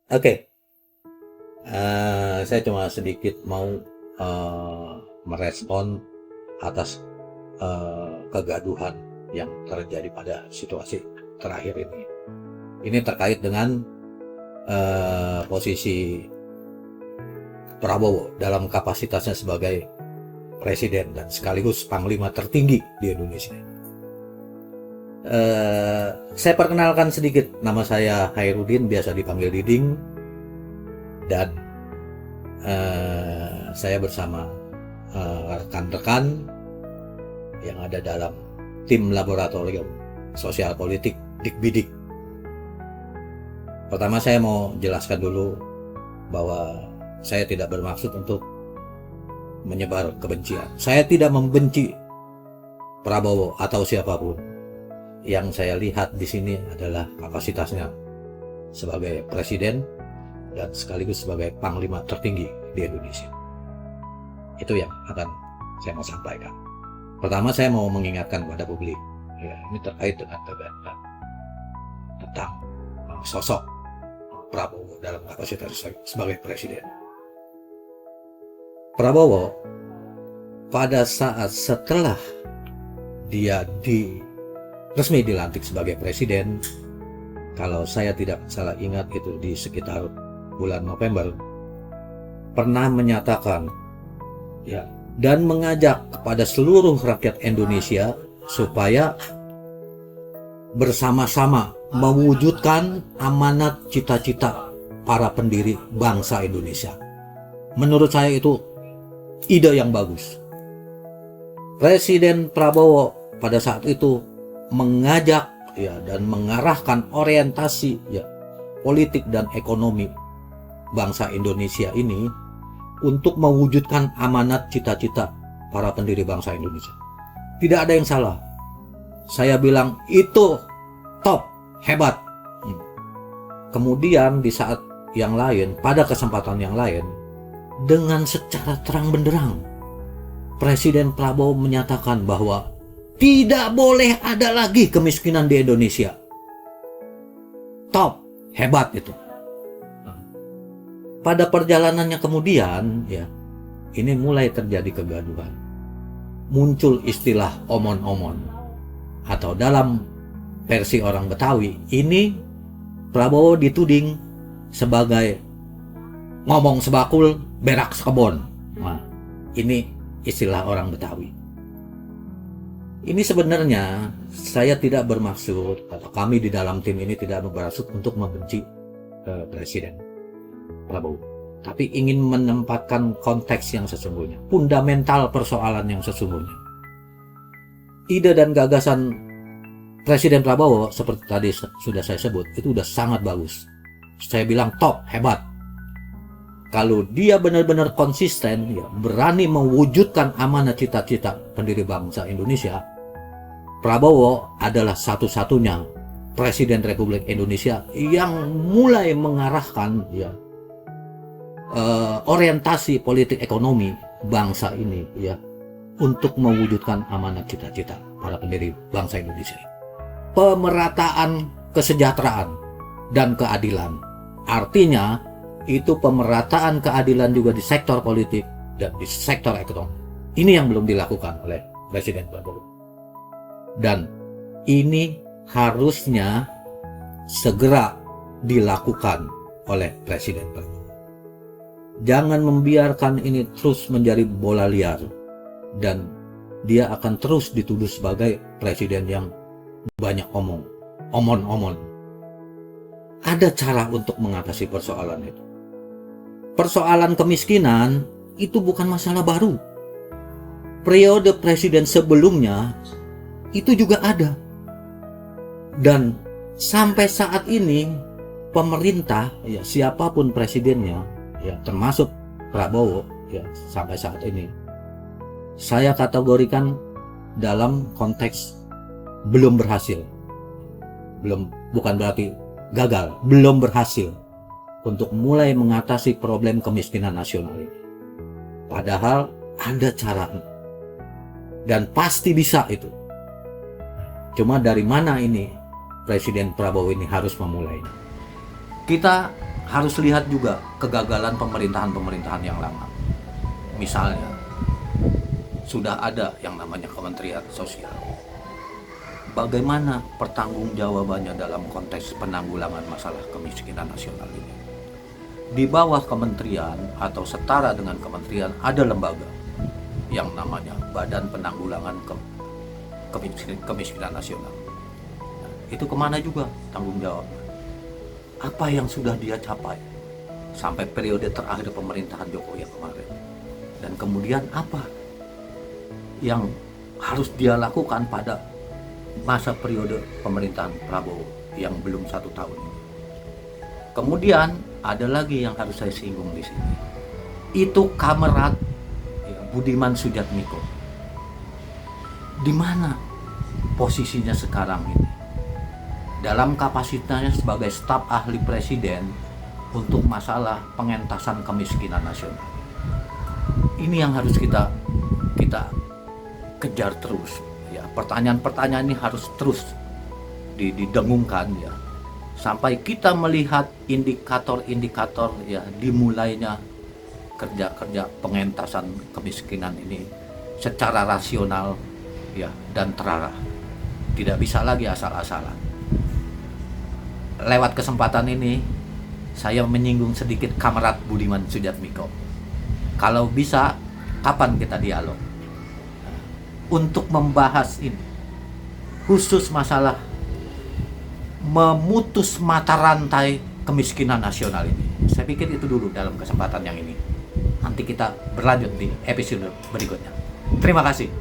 Oke, saya cuma sedikit mau merespon atas kegaduhan yang terjadi pada situasi terakhir ini. Ini terkait dengan posisi Prabowo dalam kapasitasnya sebagai presiden dan sekaligus panglima tertinggi di Indonesia. Saya perkenalkan sedikit, nama saya Hairudin, biasa dipanggil Diding, dan saya bersama rekan-rekan yang ada dalam tim laboratorium sosial politik Dikbidik. Pertama saya mau jelaskan dulu bahwa saya tidak bermaksud untuk menyebar kebencian. Saya tidak membenci Prabowo atau siapapun. Yang saya lihat di sini adalah kapasitasnya sebagai presiden dan sekaligus sebagai panglima tertinggi di Indonesia. Itu yang akan saya mau sampaikan. Pertama saya mau mengingatkan kepada publik, ya, ini terkait dengan kegaduhan tentang sosok Prabowo dalam kapasitas sebagai presiden. Prabowo pada saat setelah dia resmi dilantik sebagai presiden, kalau saya tidak salah ingat itu di sekitar bulan November, pernah menyatakan ya dan mengajak kepada seluruh rakyat Indonesia supaya bersama-sama mewujudkan amanat cita-cita para pendiri bangsa Indonesia. Menurut saya itu ide yang bagus. Presiden Prabowo pada saat itu mengajak ya dan mengarahkan orientasi ya politik dan ekonomi bangsa Indonesia ini untuk mewujudkan amanat cita-cita para pendiri bangsa Indonesia. Tidak ada yang salah. Saya bilang itu top, hebat. Kemudian di saat yang lain, pada kesempatan yang lain, dengan secara terang benderang Presiden Prabowo menyatakan bahwa tidak boleh ada lagi kemiskinan di Indonesia. Top, hebat itu. Pada perjalanannya kemudian, ya, ini mulai terjadi kegaduhan. Muncul istilah omon-omon, atau dalam versi orang Betawi, ini Prabowo dituding sebagai ngomong sebakul, berak sekebon. Nah, ini istilah orang Betawi. Ini sebenarnya saya tidak bermaksud, atau kami di dalam tim ini tidak bermaksud untuk membenci Presiden Prabowo, tapi ingin menempatkan konteks yang sesungguhnya, fundamental persoalan yang sesungguhnya. Ide dan gagasan Presiden Prabowo seperti tadi sudah saya sebut, itu sudah sangat bagus. Saya bilang top, hebat. Kalau dia benar-benar konsisten, ya, berani mewujudkan amanat cita-cita pendiri bangsa Indonesia, Prabowo adalah satu-satunya Presiden Republik Indonesia yang mulai mengarahkan ya orientasi politik ekonomi bangsa ini ya untuk mewujudkan amanat cita-cita para pendiri bangsa Indonesia. Pemerataan kesejahteraan dan keadilan. Artinya itu pemerataan keadilan juga di sektor politik dan di sektor ekonomi. Ini yang belum dilakukan oleh Presiden Prabowo. Dan ini harusnya segera dilakukan oleh Presiden Prabowo. Jangan membiarkan ini terus menjadi bola liar dan dia akan terus dituduh sebagai presiden yang banyak omon-omon. Ada cara untuk mengatasi persoalan itu. Persoalan kemiskinan itu bukan masalah baru. Periode presiden sebelumnya itu juga ada. Dan sampai saat ini pemerintah ya siapapun presidennya ya termasuk Prabowo ya sampai saat ini saya kategorikan dalam konteks belum berhasil. Bukan berarti gagal, belum berhasil untuk mulai mengatasi problem kemiskinan nasional ini. Padahal ada cara dan pasti bisa itu. Cuma dari mana ini Presiden Prabowo ini harus memulainya? Kita harus lihat juga kegagalan pemerintahan-pemerintahan yang lama. Misalnya, sudah ada yang namanya Kementerian Sosial. Bagaimana pertanggungjawabannya dalam konteks penanggulangan masalah kemiskinan nasional ini? Di bawah kementerian atau setara dengan kementerian ada lembaga yang namanya Badan Penanggulangan Kemiskinan Nasional. Nah, itu kemana juga tanggung jawab? Apa yang sudah dia capai sampai periode terakhir pemerintahan Jokowi yang kemarin, dan kemudian apa yang harus dia lakukan pada masa periode pemerintahan Prabowo yang belum 1 tahun ini. Kemudian ada lagi yang harus saya singgung di sini, itu Kamerat Budiman Sujatmiko. Di mana posisinya sekarang ini dalam kapasitasnya sebagai staf ahli presiden untuk masalah pengentasan kemiskinan nasional? Ini yang harus kita kejar terus ya. Pertanyaan-pertanyaan ini harus terus didengungkan ya, sampai kita melihat indikator-indikator ya dimulainya kerja-kerja pengentasan kemiskinan ini secara rasional ya dan terarah. Tidak bisa lagi asal-asalan. Lewat kesempatan ini saya menyinggung sedikit Kamerat Budiman Sujatmiko. Kalau bisa, kapan kita dialog untuk membahas ini, khusus masalah memutus mata rantai kemiskinan nasional ini? Saya pikir itu dulu dalam kesempatan yang ini. Nanti kita berlanjut di episode berikutnya. Terima kasih.